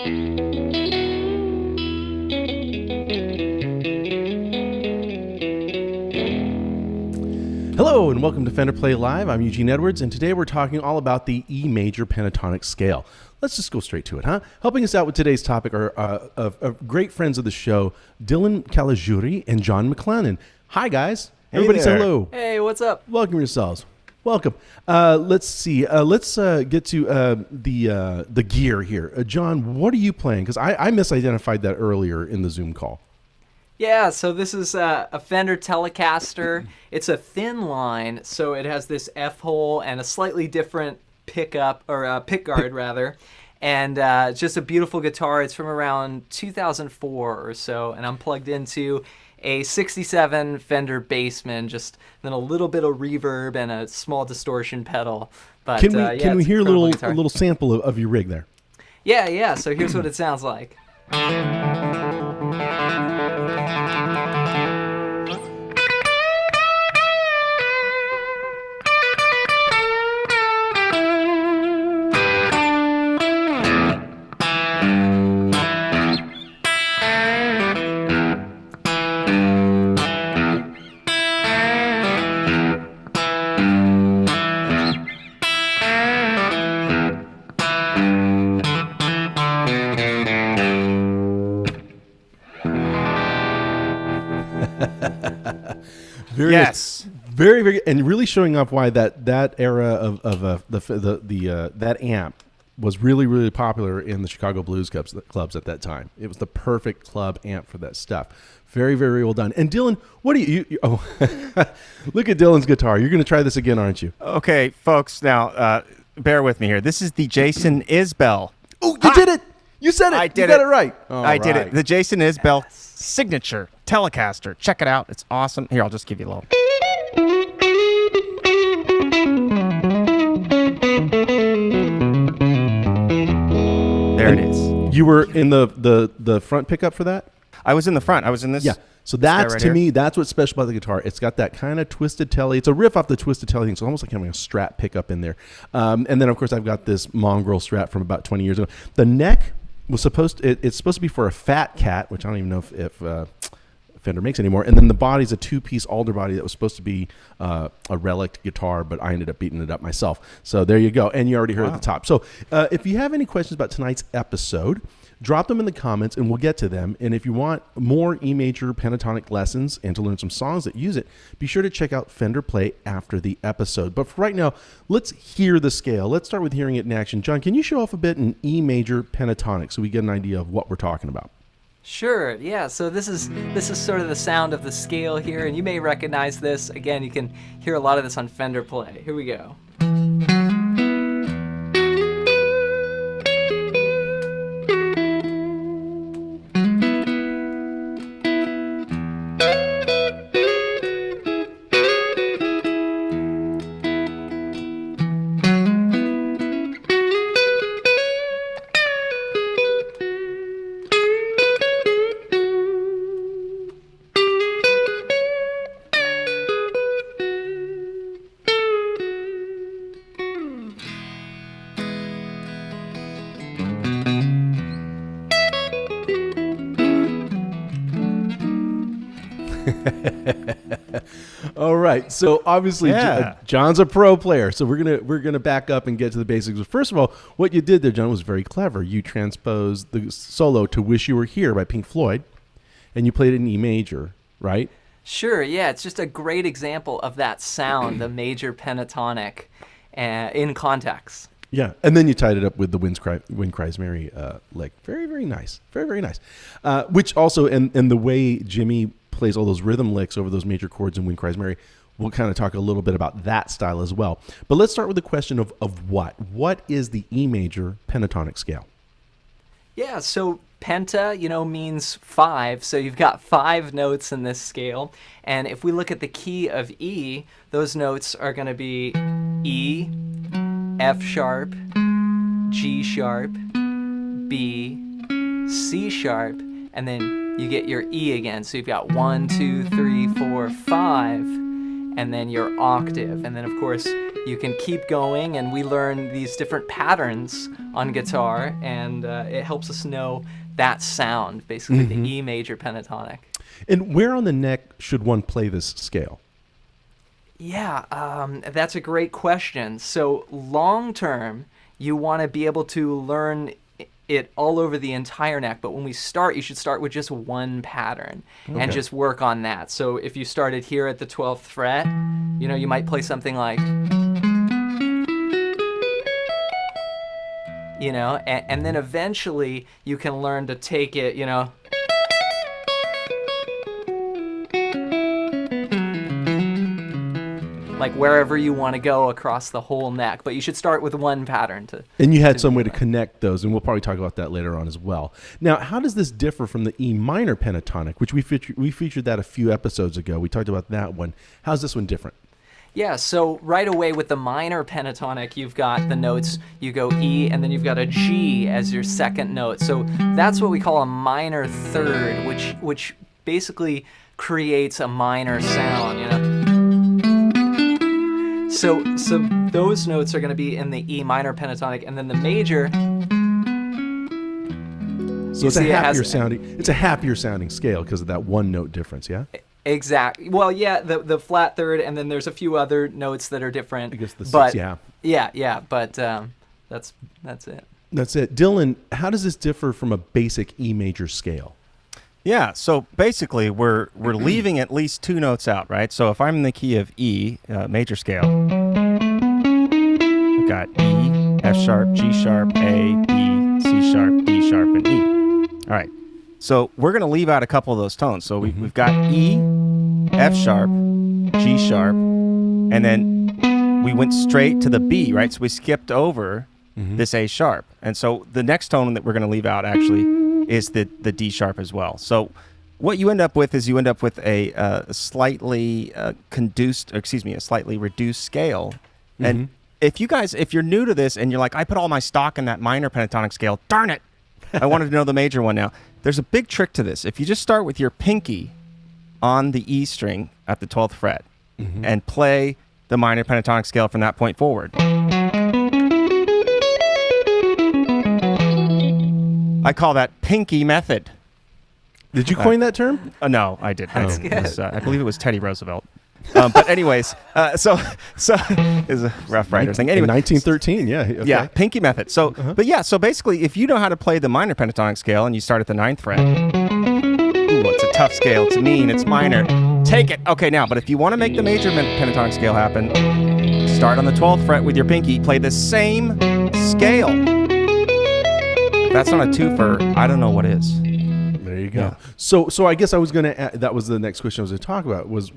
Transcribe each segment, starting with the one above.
Hello and welcome to Fender Play Live. I'm Eugene Edwards, and today we're talking all about the E major pentatonic scale. Let's just go straight to it, huh? Helping us out with today's topic are great friends of the show, Dylan Caliguiri and Jon MacLennan. Hi, guys. Hey Everybody there. say hello. Hey, what's up? Welcome yourselves. Welcome. Let's see. Let's get to the gear here. John, what are you playing? Because I misidentified that earlier in the Zoom call. Yeah, so this is a Fender Telecaster. It's a thin line, so it has this F-hole and a slightly different pickup, or pickguard rather. And it's just a beautiful guitar. It's from around 2004 or so, and I'm plugged into a 67 Fender Bassman, just then a little bit of reverb and a small distortion pedal. But Can we hear a little sample of your rig there? Yeah. So here's what it sounds like. Yes. Very, very, and really showing off why that era of that amp was really, really popular in the Chicago blues clubs at that time. It was the perfect club amp for that stuff. Very, very well done. And Dylan, what do you oh, look at Dylan's guitar. You're going to try this again, aren't you? Okay, folks, now bear with me here. This is the Jason Isbell. Oh, you did it! You said it! I did you got it right. I did right. it. The Jason Isbell signature Telecaster. Check it out. It's awesome. Here, I'll just give you a little. There it is. You were in the front pickup for that? I was in the front. I was in this. Yeah. So that's, right to here. me, that's what's special about the guitar. It's got that kind of twisted telly. It's a riff off the twisted telly thing, so almost like having a Strat pickup in there. And then, of course, I've got this mongrel Strat from about 20 years ago. The neck was it's supposed to be for a Fat Cat, which I don't even know if Fender makes anymore. And then the body's a two-piece alder body that was supposed to be a relic guitar, but I ended up beating it up myself. So there you go. And you already heard at the top. So if you have any questions about tonight's episode, drop them in the comments and we'll get to them. And if you want more E major pentatonic lessons and to learn some songs that use it, be sure to check out Fender Play after the episode. But for right now, let's hear the scale. Let's start with hearing it in action. John, can you show off a bit in E major pentatonic so we get an idea of what we're talking about? Sure, yeah, so this is sort of the sound of the scale here, and you may recognize this. Again, you can hear a lot of this on Fender Play. Here we go. All right, so obviously John's a pro player, so we're gonna back up and get to the basics. But first of all, what you did there, John, was very clever. You transposed the solo to "Wish You Were Here" by Pink Floyd, and you played it in E major, right? Sure, yeah, it's just a great example of that sound, the major pentatonic, in context. Yeah, and then you tied it up with the Wind Cries Mary lick. Very, very nice. Very, very nice. Which also, and the way Jimmy plays all those rhythm licks over those major chords in Wind Cries Mary, we'll kind of talk a little bit about that style as well. But let's start with the question of what? What is the E major pentatonic scale? Yeah, so penta, means 5, so you've got 5 notes in this scale. And if we look at the key of E, those notes are going to be E, F sharp, G sharp, B, C sharp, and then you get your E again. So you've got 1, 2, 3, 4, 5, and then your octave. And then, of course, you can keep going, and we learn these different patterns on guitar, and it helps us know that sound, basically the E major pentatonic. And where on the neck should one play this scale? Yeah, that's a great question. So long term, you want to be able to learn it all over the entire neck, but when we start, you should start with just one pattern and just work on that. So if you started here at the 12th fret, you know, you might play something like, you know, and then eventually you can learn to take it, you know, like wherever you want to go across the whole neck, but you should start with one pattern to. And you had some way to connect those, and we'll probably talk about that later on as well. Now, how does this differ from the E minor pentatonic, which we featured that a few episodes ago? We talked about that one. How's this one different? Yeah, so right away with the minor pentatonic, you've got the notes, you go E, and then you've got a G as your second note. So that's what we call a minor third, which basically creates a minor sound, you know. So those notes are going to be in the E minor pentatonic, and then the major. So it's a happier sounding scale because of that one note difference, yeah? Exactly. Well, yeah, the flat third, and then there's a few other notes that are different. I guess the but, six, yeah. Yeah, but that's it. That's it. Dylan, how does this differ from a basic E major scale? Yeah, so basically we're leaving at least two notes out, right? So if I'm in the key of E, major scale, I've got E, F sharp, G sharp, A, B, C sharp, D sharp, and E. All right, so we're going to leave out a couple of those tones. So we've got E, F sharp, G sharp, and then we went straight to the B, right? So we skipped over this A sharp. And so the next tone that we're going to leave out actually is the D sharp as well. So what you end up with is a slightly slightly reduced scale. And if you're new to this and you're like, I put all my stock in that minor pentatonic scale, darn it, I wanted to know the major one now. There's a big trick to this. If you just start with your pinky on the E string at the 12th fret and play the minor pentatonic scale from that point forward. I call that pinky method. Did you coin that term? No, I didn't. That's good. I believe it was Teddy Roosevelt. But anyways, so it's a Rough Rider thing. Anyway, in 1913, yeah. Okay. Yeah, pinky method. So, but yeah, so basically, if you know how to play the minor pentatonic scale and you start at the 9th fret, ooh, it's a tough scale. It's mean. It's minor. Take it. Okay, now, but if you want to make the major pentatonic scale happen, start on the 12th fret with your pinky. Play the same scale. If that's not a twofer, I don't know what is. There you go. Yeah. So I guess I was going to. That was the next question I was going to talk about. Was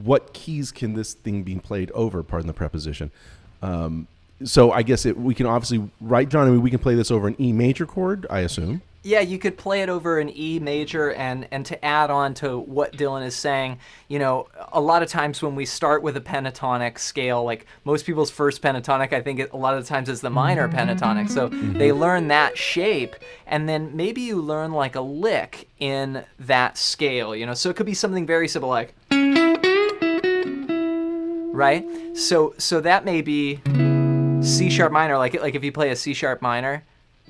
what keys can this thing be played over? Pardon the preposition. So I guess we can obviously, right, John? I mean, we can play this over an E major chord, I assume. Yeah, you could play it over an E major, and to add on to what Dylan is saying, you know, a lot of times when we start with a pentatonic scale, like most people's first pentatonic, I think a lot of the times is the minor pentatonic. So they learn that shape, and then maybe you learn like a lick in that scale, you know. So it could be something very simple like, right? So that may be C sharp minor, like if you play a C sharp minor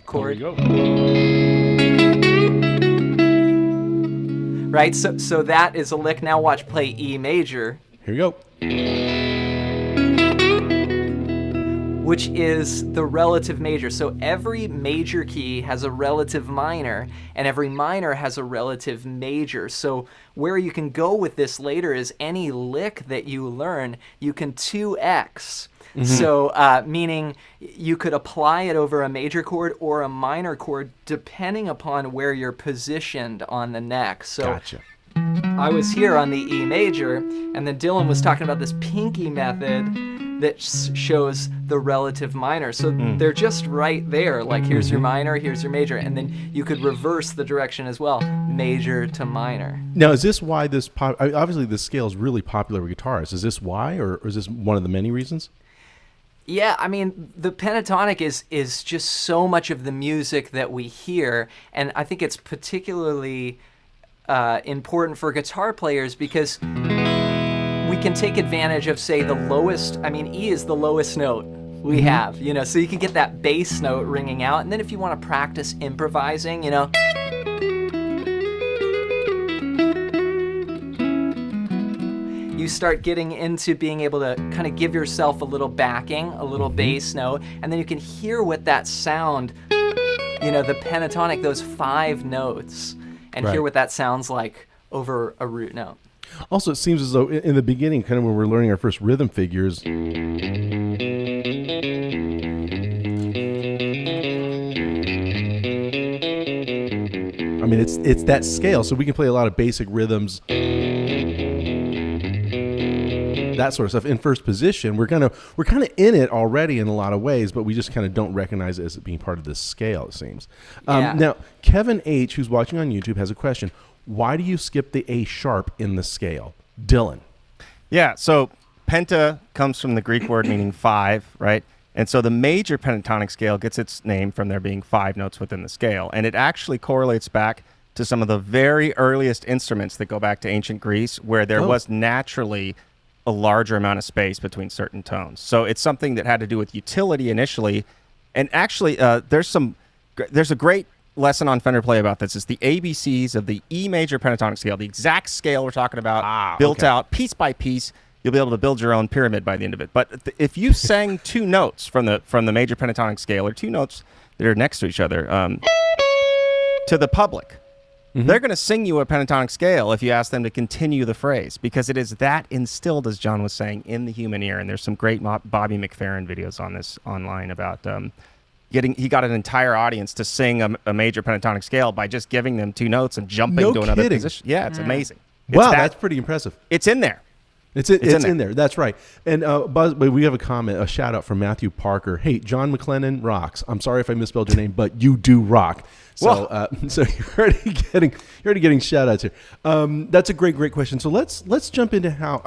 chord. There you go. Right, so that is a lick. Now watch play E major. Here you go. Which is the relative major. So every major key has a relative minor, and every minor has a relative major. So where you can go with this later is any lick that you learn, you can 2x. So meaning you could apply it over a major chord or a minor chord depending upon where you're positioned on the neck. So Gotcha. I was here on the E major, and then Dylan was talking about this pinky method that shows the relative minor. So they're just right there. Like here's your minor, here's your major, and then you could reverse the direction as well, major to minor. Now, is this why this obviously this scale is really popular with guitarists? Is this why, or is this one of the many reasons? Yeah, I mean, the pentatonic is just so much of the music that we hear, and I think it's particularly important for guitar players because we can take advantage of, say, the lowest, I mean, E is the lowest note we have, you know, so you can get that bass note ringing out. And then if you want to practice improvising, you know, you start getting into being able to kind of give yourself a little backing, a little bass note, and then you can hear what that sound, you know, the pentatonic, those 5 notes, and hear what that sounds like over a root note. Also, it seems as though in the beginning, kind of when we're learning our first rhythm figures, I mean, it's that scale, so we can play a lot of basic rhythms, that sort of stuff. In first position, we're kind of in it already in a lot of ways, but we just kind of don't recognize it as being part of this scale, it seems. Now, Kevin H., who's watching on YouTube, has a question. Why do you skip the A sharp in the scale? Dylan. Yeah, so penta comes from the Greek word meaning 5, right? And so the major pentatonic scale gets its name from there being 5 notes within the scale. And it actually correlates back to some of the very earliest instruments that go back to ancient Greece, where there was naturally a larger amount of space between certain tones. So it's something that had to do with utility initially. And actually, there's a great lesson on Fender Play about this. It's the ABCs of the E major pentatonic scale, the exact scale we're talking about, built out piece by piece. You'll be able to build your own pyramid by the end of it. But if you sang 2 notes from the major pentatonic scale, or 2 notes that are next to each other, to the public, they're going to sing you a pentatonic scale if you ask them to continue the phrase, because it is that instilled, as John was saying, in the human ear. And there's some great Bobby McFerrin videos on this online about he got an entire audience to sing a major pentatonic scale by just giving them 2 notes and jumping to another position. Yeah, it's amazing. Wow, that's pretty impressive. It's in there. It's in there. That's right. And Buzz, we have a shout out from Matthew Parker. Hey, Jon MacLennan rocks. I'm sorry if I misspelled your name, but you do rock. So so you're already getting shout outs here. That's a great question. So let's jump into how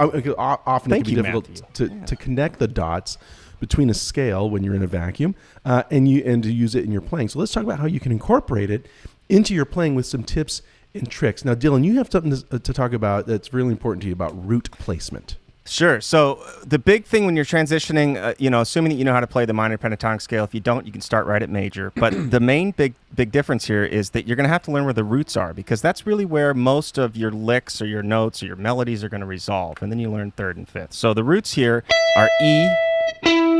often it can be difficult to connect the dots between a scale when you're in a vacuum and to use it in your playing. So let's talk about how you can incorporate it into your playing with some tips and tricks. Now, Dylan, you have something to talk about that's really important to you about root placement. Sure. So the big thing when you're transitioning, assuming that you know how to play the minor pentatonic scale, if you don't, you can start right at major. But the main big difference here is that you're going to have to learn where the roots are, because that's really where most of your licks or your notes or your melodies are going to resolve. And then you learn 3rd and 5th. So the roots here are E,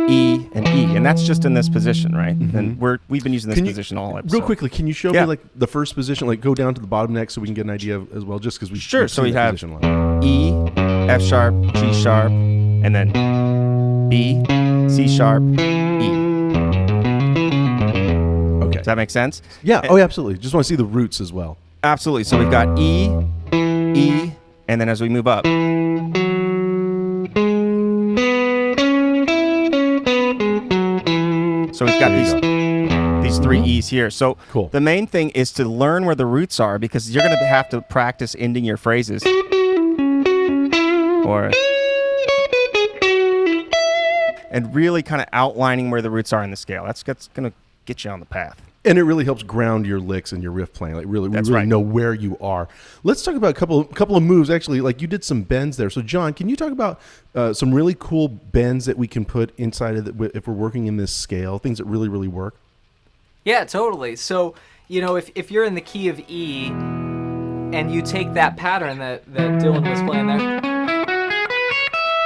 E, and E, and that's just in this position, right? And we've been using this position all episode. Real quickly, can you show me like the first position, like go down to the bottom next so we can get an idea of, as well, just because we sure. So we have E, F sharp, G sharp, and then B, C sharp, E. Okay. Does that make sense? Yeah. Oh, yeah, absolutely. Just want to see the roots as well. Absolutely. So we've got E, E, and then as we move up. So we've got these 3 E's here. So the main thing is to learn where the roots are, because you're going to have to practice ending your phrases. And really kind of outlining where the roots are in the scale. That's going to get you on the path. And it really helps ground your licks and your riff playing. Like we really know where you are. Let's talk about a couple of moves. Actually, like you did some bends there. So John, can you talk about some really cool bends that we can put inside of if we're working in this scale? Things that really work. Yeah, totally. So if you're in the key of E, and you take that pattern that Dylan was playing there,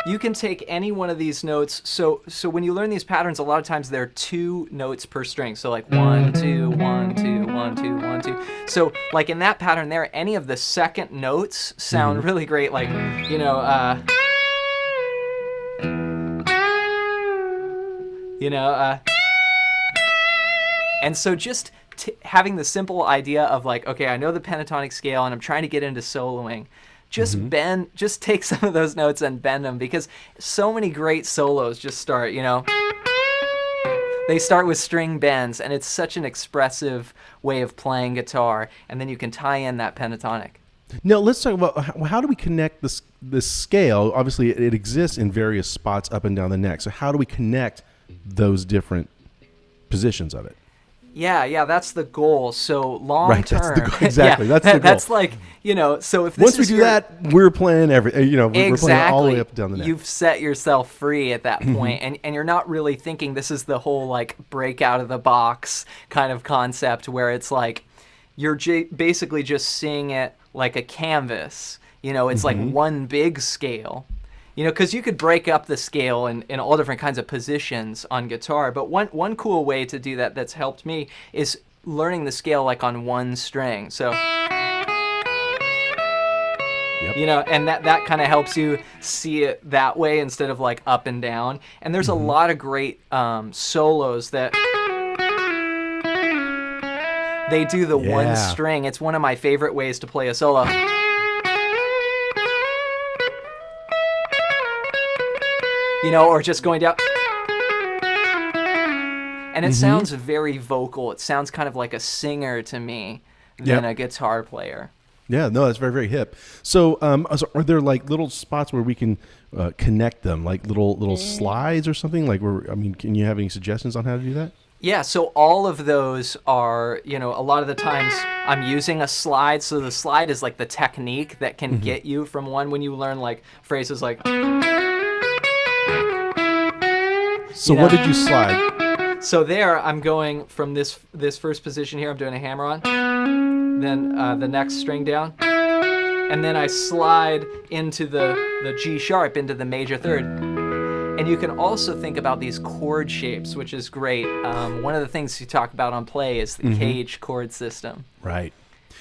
you can take any one of these notes. So when you learn these patterns, a lot of times there are 2 notes per string. So like 1, 2, 1, 2, 1, 2, 1, 2. So like in that pattern there, any of the second notes sound really great. Like, and so just having the simple idea of like, okay, I know the pentatonic scale and I'm trying to get into soloing. Just take some of those notes and bend them, because so many great solos just start, they start with string bends, and it's such an expressive way of playing guitar, and then you can tie in that pentatonic. Now let's talk about how do we connect this scale. Obviously it exists in various spots up and down the neck. So how do we connect those different positions of it? Yeah, that's the goal. So long Right, term, that's the goal. Exactly, that's the goal. That's like, so if this Once we is do your, that, we're playing we're playing all the way up and down the neck. You've set yourself free at that point, and you're not really thinking this is the whole like break out of the box kind of concept where it's like you're basically just seeing it like a canvas. It's like one big scale. Because you could break up the scale in all different kinds of positions on guitar. But one cool way to do that that's helped me is learning the scale like on one string. So, Yep. And that kind of helps you see it that way instead of like up and down. And there's a lot of great solos that they do the one string. It's one of my favorite ways to play a solo. Or just going down. And it sounds very vocal. It sounds kind of like a singer to me than a guitar player. Yeah, no, that's very, very hip. So, are there like little spots where we can connect them, like little slides or something? Like, can you have any suggestions on how to do that? Yeah, so all of those are, a lot of the times I'm using a slide. So the slide is like the technique that can get you from one when you learn like phrases like. So what did you slide? So there, I'm going from this first position here. I'm doing a hammer on, then the next string down, and then I slide into the G sharp, into the major third. And you can also think about these chord shapes, which is great. One of the things you talk about on Play is the cage chord system. Right.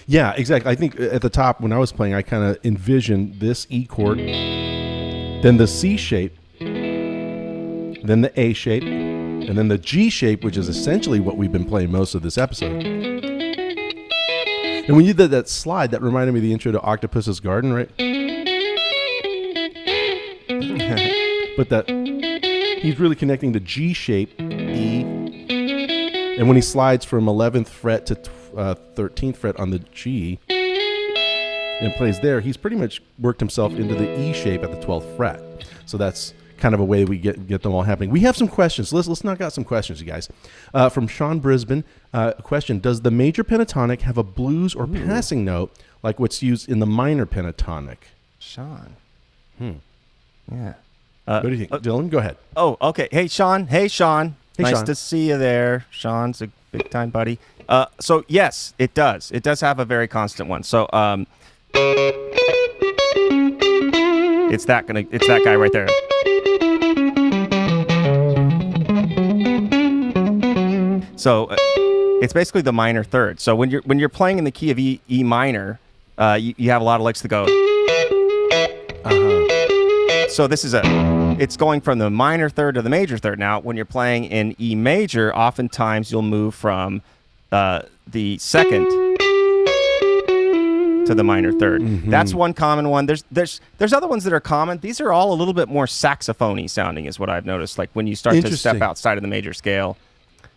Yeah, exactly. I think at the top when I was playing, I kind of envisioned this E chord, then the C shape, then the A shape, and then the G shape, which is essentially what we've been playing most of this episode. And when you did that slide, that reminded me of the intro to Octopus's Garden, right? But that he's really connecting the G shape, E, and when he slides from 11th fret to 13th fret on the G and plays there, he's pretty much worked himself into the E shape at the 12th fret. So that's kind of a way we get them all happening. We have some questions. Let's knock out some questions, you guys. From Sean Brisbane, a question: does the major pentatonic have a blues or passing note like what's used in the minor pentatonic? Sean. Yeah. What do you think, Dylan? Go ahead. Oh, okay. Hey, Sean. Hey, Sean. Nice Sean. to see you there. Sean's a big time buddy. So yes, it does. It does have a very constant one. So it's that guy right there. So it's basically the minor third. So when you're playing in the key of E minor, you have a lot of licks to go. So this is it's going from the minor third to the major third. Now, when you're playing in E major, oftentimes you'll move from the second to the minor third. That's one common one. There's other ones that are common. These are all a little bit more saxophony sounding, is what I've noticed. Like when you start to step outside of the major scale.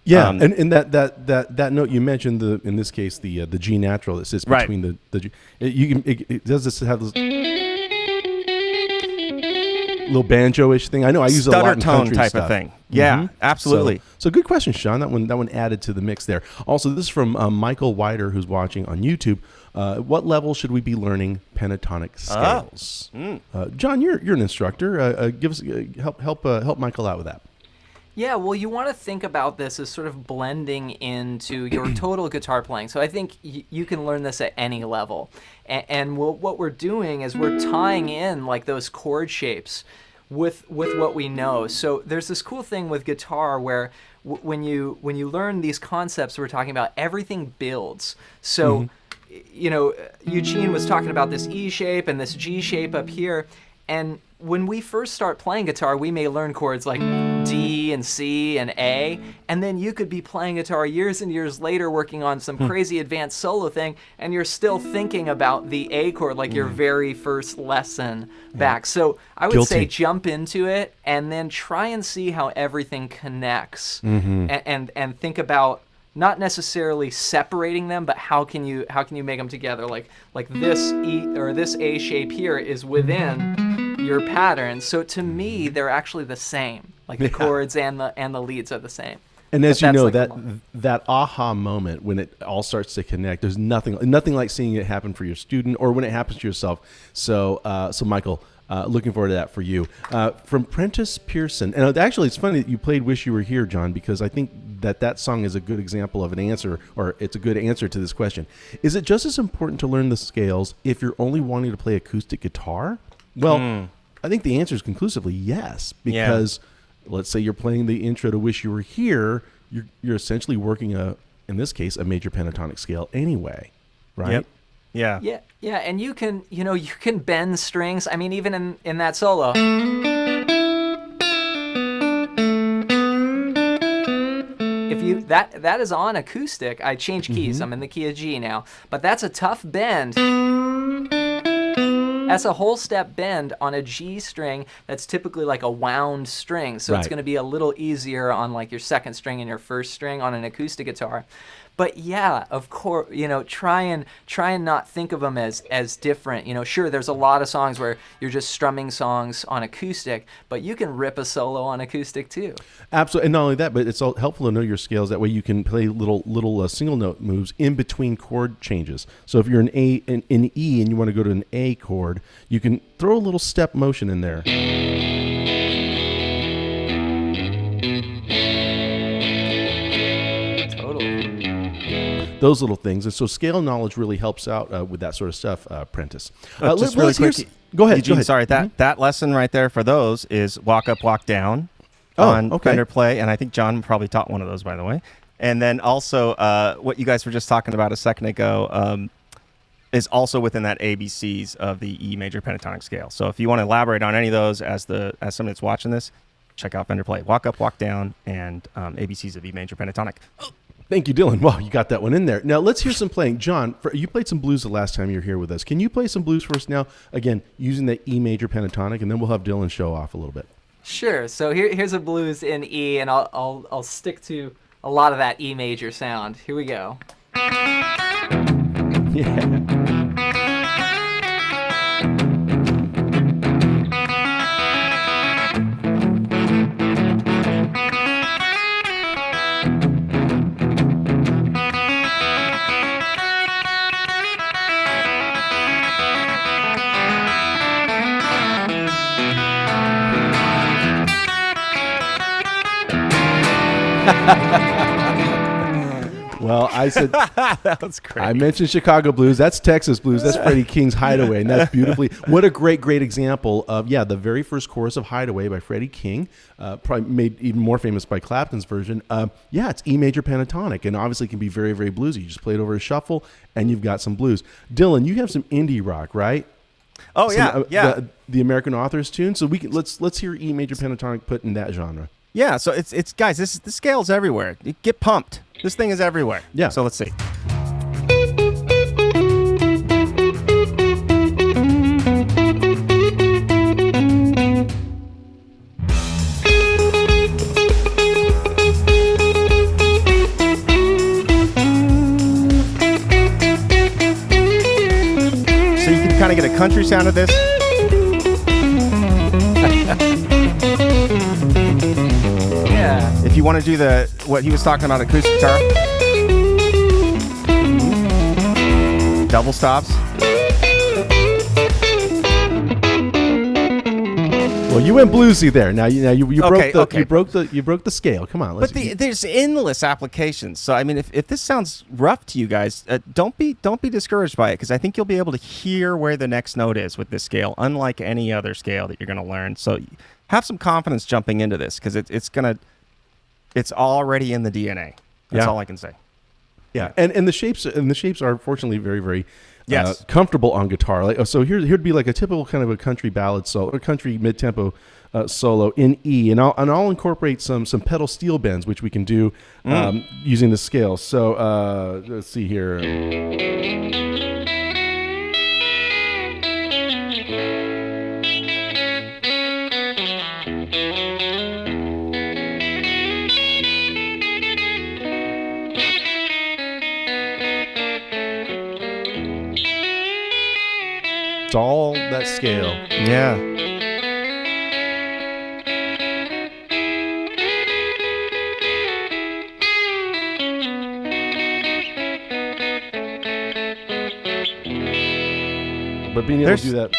Yeah, and that note you mentioned, in this case the G natural that sits between the G. It does this have this little banjo-ish thing. I know I use it a lot in tone country type stuff. of thing. Yeah, absolutely. So good question, Sean. That one added to the mix there. Also, this is from Michael Wider, who's watching on YouTube. What level should we be learning pentatonic scales? John, you're an instructor. Give us help Michael out with that. Yeah, well, you want to think about this as sort of blending into your total guitar playing. So I think you can learn this at any level. And what we're doing is we're tying in like those chord shapes with what we know. So there's this cool thing with guitar where when you learn these concepts we're talking about, everything builds. So, Eugene was talking about this E shape and this G shape up here. And when we first start playing guitar, we may learn chords like D and C and A, and then you could be playing guitar years and years later working on some crazy advanced solo thing, and you're still thinking about the A chord like your very first lesson back. So I would say jump into it and then try and see how everything connects, and think about not necessarily separating them, but how can you make them together? Like this E or this A shape here is within your pattern. So to me, they're actually the same. Like the chords and the leads are the same. And as you know, like that aha moment when it all starts to connect. There's nothing like seeing it happen for your student or when it happens to yourself. So Michael, looking forward to that for you. From Prentice Pearson, and actually it's funny that you played "Wish You Were Here," John, because I think that song is a good example of an answer, or it's a good answer to this question. Is it just as important to learn the scales if you're only wanting to play acoustic guitar? Well, I think the answer is conclusively yes, because let's say you're playing the intro to "Wish You Were Here," you're essentially working in this case, a major pentatonic scale anyway, right? Yep. Yeah. Yeah, and you can bend strings. I mean, even in that solo. If you that is on acoustic. I changed keys. I'm in the key of G now. But that's a tough bend. That's a whole step bend on a G string that's typically like a wound string. So it's going to be a little easier on like your second string and your first string on an acoustic guitar. But yeah, of course, try and not think of them as different. Sure, there's a lot of songs where you're just strumming songs on acoustic, but you can rip a solo on acoustic too. Absolutely, and not only that, but it's all helpful to know your scales. That way, you can play little single note moves in between chord changes. So if you're in E and you want to go to an A chord, you can throw a little step motion in there. Those little things, and so scale knowledge really helps out with that sort of stuff. Prentice, just really quick. Go ahead, Eugene, go ahead. Sorry, that lesson right there for those is walk up, walk down on Fender Play, and I think John probably taught one of those, by the way. And then also, what you guys were just talking about a second ago is also within that ABCs of the E major pentatonic scale. So if you want to elaborate on any of those as somebody that's watching this, check out Fender Play. Walk up, walk down, and ABCs of E major pentatonic. Thank you, Dylan. Wow, you got that one in there. Now, let's hear some playing. John, you played some blues the last time you were here with us. Can you play some blues for us now? Again, using that E major pentatonic, and then we'll have Dylan show off a little bit. Sure. So here's a blues in E, and I'll stick to a lot of that E major sound. Here we go. Yeah. Well, I said That was great. I mentioned Chicago blues. That's Texas blues. That's Freddie King's Hideaway, and that's beautifully. What a great example of the very first chorus of Hideaway by Freddie King, probably made even more famous by Clapton's version. It's E major pentatonic, and obviously can be very, very bluesy. You just play it over a shuffle, and you've got some blues. Dylan, you have some indie rock, right? Oh, Some, yeah. The American Authors tune. So we can let's hear E major pentatonic put in that genre. Yeah, so it's guys, the scale's everywhere. Get pumped. This thing is everywhere. Yeah. So let's see. So you can kind of get a country sound of this. If you want to do what he was talking about, acoustic guitar, double stops. Well, you went bluesy there. Now you Okay, broke the scale. Come on, let's. But there's endless applications. So I mean, if this sounds rough to you guys, don't be discouraged by it, because I think you'll be able to hear where the next note is with this scale, unlike any other scale that you're going to learn. So have some confidence jumping into this, because it's already in the DNA. That's all I can say. Yeah, and the shapes are fortunately very, very comfortable on guitar. Like, so here'd be like a typical kind of a country ballad solo, or country mid-tempo solo in E, and I'll incorporate some pedal steel bends, which we can do using the scale. So let's see here. It's all that scale. Yeah. but being able to do that,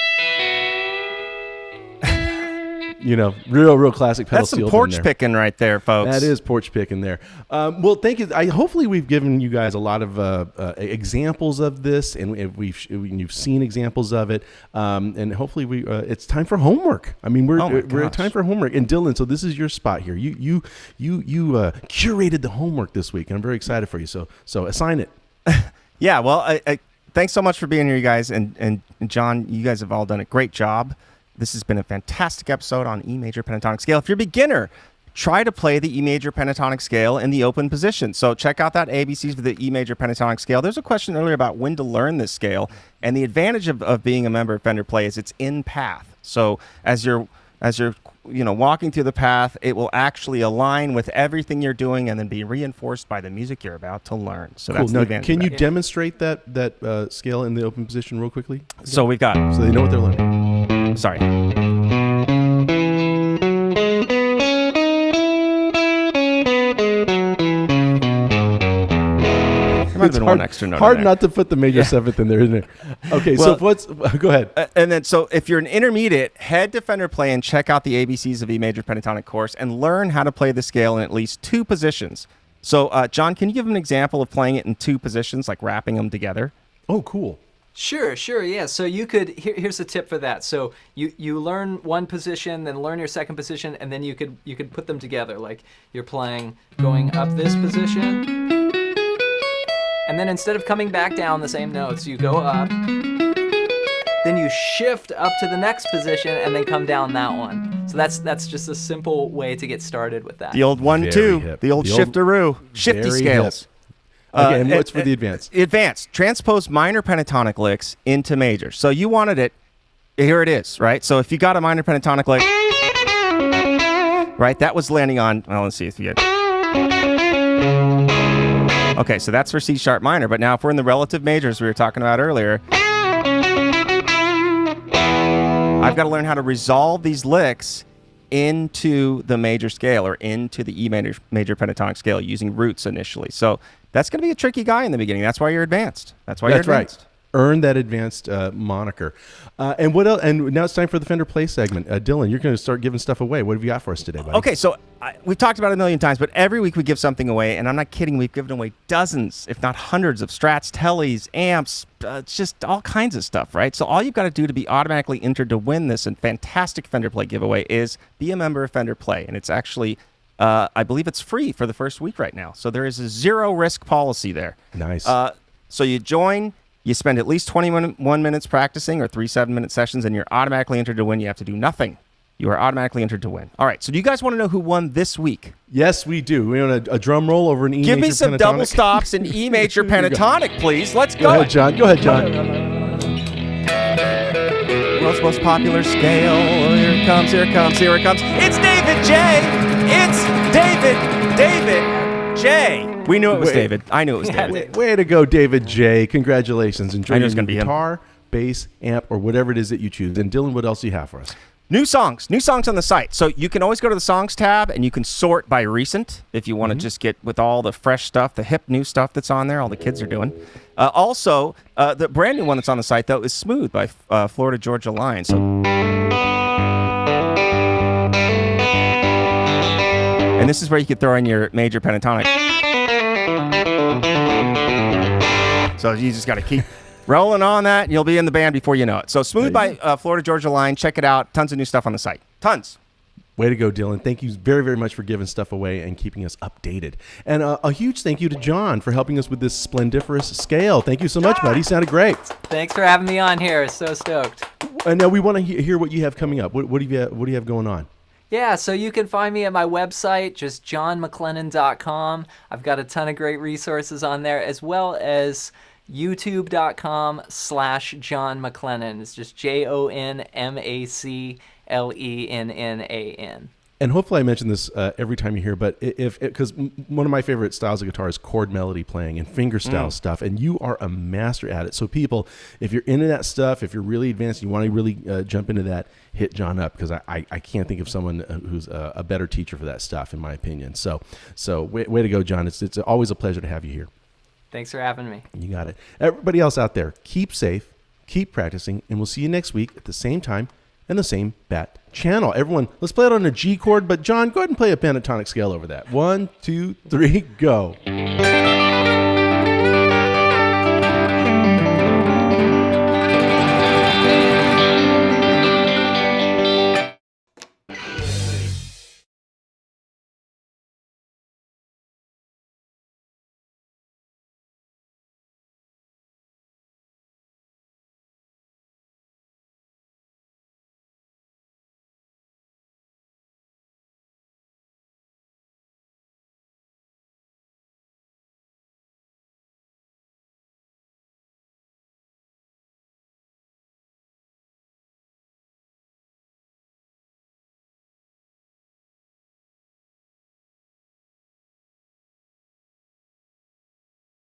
real classic pedal That's some steel. porch picking right there, folks. That is porch picking there. Well, thank you. Hopefully we've given you guys a lot of examples of this, and you've seen examples of it. And hopefully it's time for homework. I mean, we're at time for homework. And Dylan, so this is your spot here. You curated the homework this week, and I'm very excited for you. So assign it. Yeah. Well, I thanks so much for being here, you guys, and John. You guys have all done a great job. This has been a fantastic episode on E major pentatonic scale. If you're a beginner, try to play the E major pentatonic scale in the open position. So check out that ABCs for the E major pentatonic scale. There's a question earlier about when to learn this scale, and the advantage of being a member of Fender Play is it's in path. So as you're walking through the path, it will actually align with everything you're doing and then be reinforced by the music you're about to learn. So that's the advantage. Can you demonstrate that scale in the open position real quickly? So we've got. So they know what they're learning. Sorry. There might have been one extra note. Hard not to put the major seventh in there, isn't it? Okay, well, go ahead. And then, so if you're an intermediate, head to Fender Play and check out the ABCs of E major pentatonic course and learn how to play the scale in at least 2 positions. So, John, can you give an example of playing it in 2 positions, like wrapping them together? Oh, cool. Sure, yeah. So you could, here's a tip for that. So you learn one position, then learn your second position, and then you could put them together. Like you're playing going up this position, and then instead of coming back down the same notes, you go up, then you shift up to the next position, and then come down that one. So that's just a simple way to get started with that. The old 1-2, the old shifteroo, shifty scales. Hip. Okay, and what's for the advanced? Advanced. Transpose minor pentatonic licks into major. So you wanted it, here it is, right? So if you got a minor pentatonic lick, right, that was landing on, well, let's see if you get. Okay, so that's for C sharp minor, but now if we're in the relative majors we were talking about earlier, I've got to learn how to resolve these licks into the major scale or into the E major pentatonic scale using roots initially. So that's going to be a tricky guy in the beginning. That's why you're advanced. That's why you're advanced. Right. Earn that advanced moniker. And what else? And now it's time for the Fender Play segment. Dylan, you're going to start giving stuff away. What have you got for us today, buddy? Okay, so we've talked about it a million times, but every week we give something away, and I'm not kidding. We've given away dozens, if not hundreds, of Strats, Tellies, amps, just all kinds of stuff, right? So all you've got to do to be automatically entered to win this and fantastic Fender Play giveaway is be a member of Fender Play, and it's actually I believe it's free for the first week right now. So there is a 0 risk policy there. Nice. So you join, you spend at least 21 minutes practicing or 3 7-minute sessions, and you're automatically entered to win. You have to do nothing. You are automatically entered to win. All right. So do you guys want to know who won this week? Yes, we do. We want a drum roll over an E major pentatonic. Give me some double stops in E major pentatonic, please. Let's go. Go ahead, John. World's most popular scale. Here it comes. It's David J. It's David J. We knew it was David. I knew it was David. Way to go, David J. Congratulations. Enjoy your new guitar, bass, amp, or whatever it is that you choose. And Dylan, what else do you have for us? New songs on the site. So you can always go to the songs tab and you can sort by recent if you want to just get with all the fresh stuff, the hip new stuff that's on there, all the kids are doing. Also, the brand new one that's on the site, though, is Smooth by Florida Georgia Line. So, and this is where you could throw in your major pentatonic. So you just got to keep rolling on that, and you'll be in the band before you know it. So Smooth by Florida Georgia Line. Check it out. Tons of new stuff on the site. Tons. Way to go, Dylan. Thank you very, very much for giving stuff away and keeping us updated. And a huge thank you to John for helping us with this splendiferous scale. Thank you so much, buddy. You sounded great. Thanks for having me on here. So stoked. And now we want to hear what you have coming up. What do you have going on? Yeah, so you can find me at my website, just jonmaclennan.com. I've got a ton of great resources on there, as well as youtube.com/Jon MacLennan. It's just JONMACLENNAN. And hopefully I mention this every time you hear, but because one of my favorite styles of guitar is chord melody playing and fingerstyle stuff, and you are a master at it. So people, if you're into that stuff, if you're really advanced, and you want to really jump into that, hit John up, because I can't think of someone who's a better teacher for that stuff, in my opinion. So way to go, John. It's always a pleasure to have you here. Thanks for having me. You got it. Everybody else out there, keep safe, keep practicing, and we'll see you next week at the same time and the same bat channel. Everyone, let's play it on a G chord, but John, go ahead and play a pentatonic scale over that. 1, 2, 3, go.